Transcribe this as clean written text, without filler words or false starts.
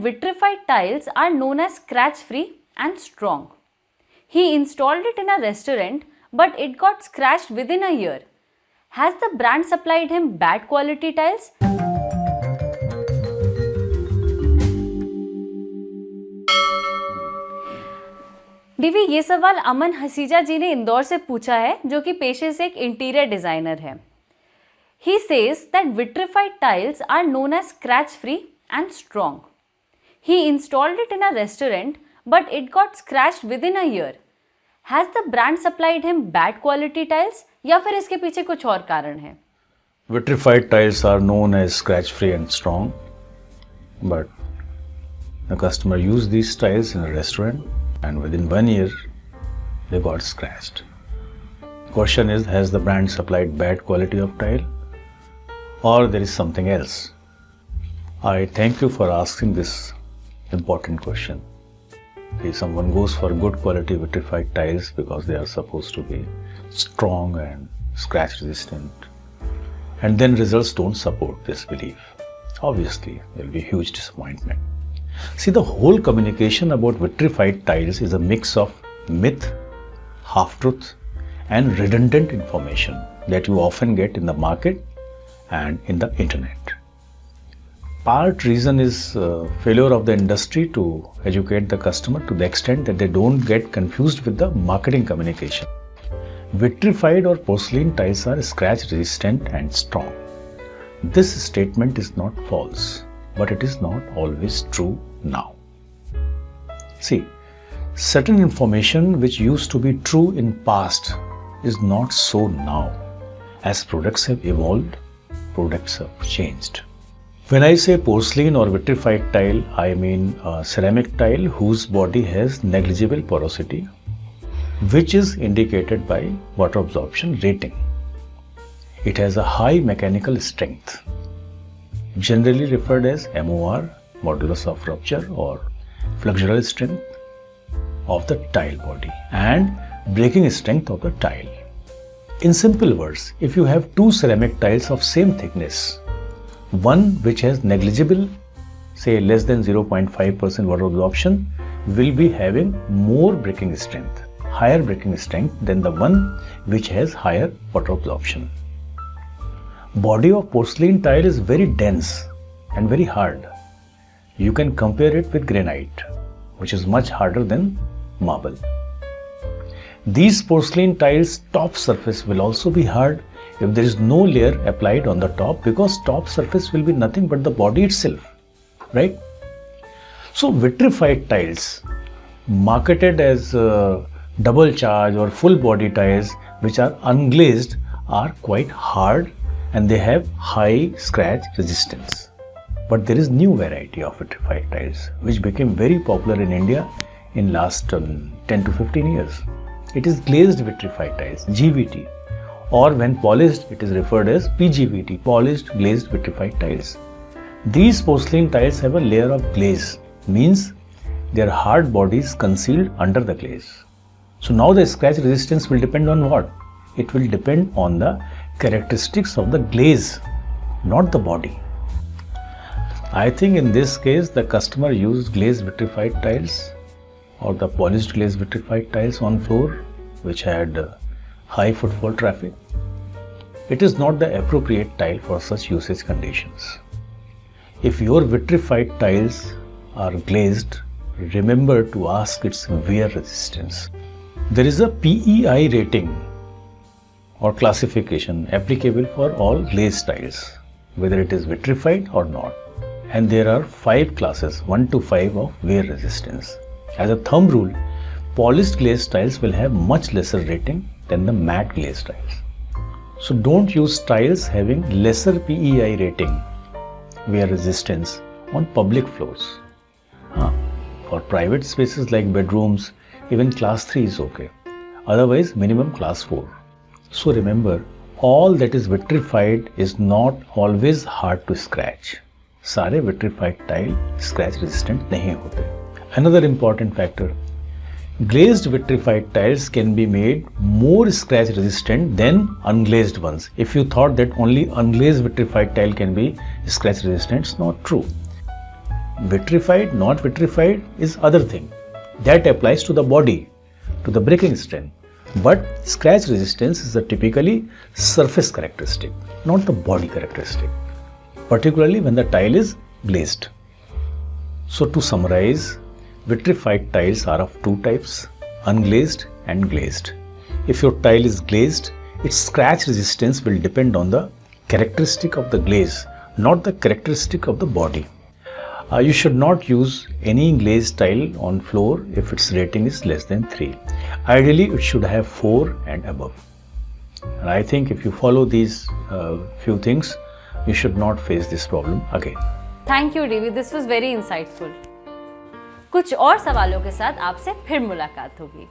Vitrified tiles are known as scratch-free and strong. He installed it in a restaurant, but it got scratched within a year. Has the brand supplied him bad quality tiles? डीवी, ये सवाल अमन हसीजा जी ने इंदौर से पूछा है, जो कि पेशे से एक इंटीरियर डिजाइनर है. He says that vitrified tiles are known as scratch-free and strong. He installed it in a restaurant, but it got scratched within a year. Has the brand supplied him bad quality tiles, या फिर इसके पीछे कुछ और कारण है? Vitrified tiles are known as scratch-free and strong, but the customer used these tiles in a restaurant, and within 1 year, they got scratched. Question is, has the brand supplied bad quality of tile, or there is something else? I thank you for asking this important question. If someone goes for good quality vitrified tiles because they are supposed to be strong and scratch resistant, and then results don't support this belief, obviously there will be huge disappointment. See, the whole communication about vitrified tiles is a mix of myth, half-truth and redundant information that you often get in the market and in the internet. Part reason is failure of the industry to educate the customer to the extent that they don't get confused with the marketing communication. Vitrified or porcelain tiles are scratch resistant and strong. This statement is not false, but it is not always true now. See, certain information which used to be true in past is not so now. As products have evolved, products have changed. When I say porcelain or vitrified tile, I mean a ceramic tile whose body has negligible porosity, which is indicated by water absorption rating. It has a high mechanical strength, generally referred as MOR, modulus of rupture, or flexural strength of the tile body, and breaking strength of the tile. In simple words, if you have two ceramic tiles of same thickness, one which has negligible, say less than 0.5% water absorption, will be having more breaking strength, higher breaking strength than the one which has higher water absorption. Body of porcelain tile is very dense and very hard. You can compare it with granite, which is much harder than marble. These porcelain tiles' top surface will also be hard if there is no layer applied on the top, because top surface will be nothing but the body itself, right? So vitrified tiles marketed as double charge or full body tiles which are unglazed are quite hard and they have high scratch resistance. But there is new variety of vitrified tiles which became very popular in India in last 10 to 15 years. It is glazed vitrified tiles, GVT, or when polished it is referred as PGVT, polished glazed vitrified tiles. These porcelain tiles have a layer of glaze, means their hard body is concealed under the glaze. So now the scratch resistance will depend on what? It will depend on the characteristics of the glaze, not the body. I think in this case the customer used glazed vitrified tiles or the polished glazed vitrified tiles on floor which had high footfall traffic. It is not the appropriate tile for such usage conditions. If your vitrified tiles are glazed, remember to ask its wear resistance. There is a PEI rating or classification applicable for all glazed tiles, whether it is vitrified or not. And there are 5 classes, 1 to 5 of wear resistance. As a thumb rule, polished glazed tiles will have much lesser rating than the matte glazed tiles. So don't use tiles having lesser PEI rating, wear resistance, on public floors. For private spaces like bedrooms, even class 3 is okay. Otherwise, minimum class 4. So remember, all that is vitrified is not always hard to scratch. सारे vitrified tile scratch resistant नहीं होते. Another important factor, glazed vitrified tiles can be made more scratch resistant than unglazed ones. If you thought that only unglazed vitrified tile can be scratch resistant, it's not true. Vitrified, not vitrified is other thing. That applies to the body, to the breaking strength. But scratch resistance is a typically surface characteristic, not the body characteristic, particularly when the tile is glazed. So to summarize, vitrified tiles are of two types, unglazed and glazed. If your tile is glazed, its scratch resistance will depend on the characteristic of the glaze, not the characteristic of the body. You should not use any glazed tile on floor if its rating is less than 3. Ideally, it should have 4 and above. And I think if you follow these few things, you should not face this problem again. Thank you, DV. This was very insightful. कुछ और सवालों के साथ आपसे फिर मुलाकात होगी.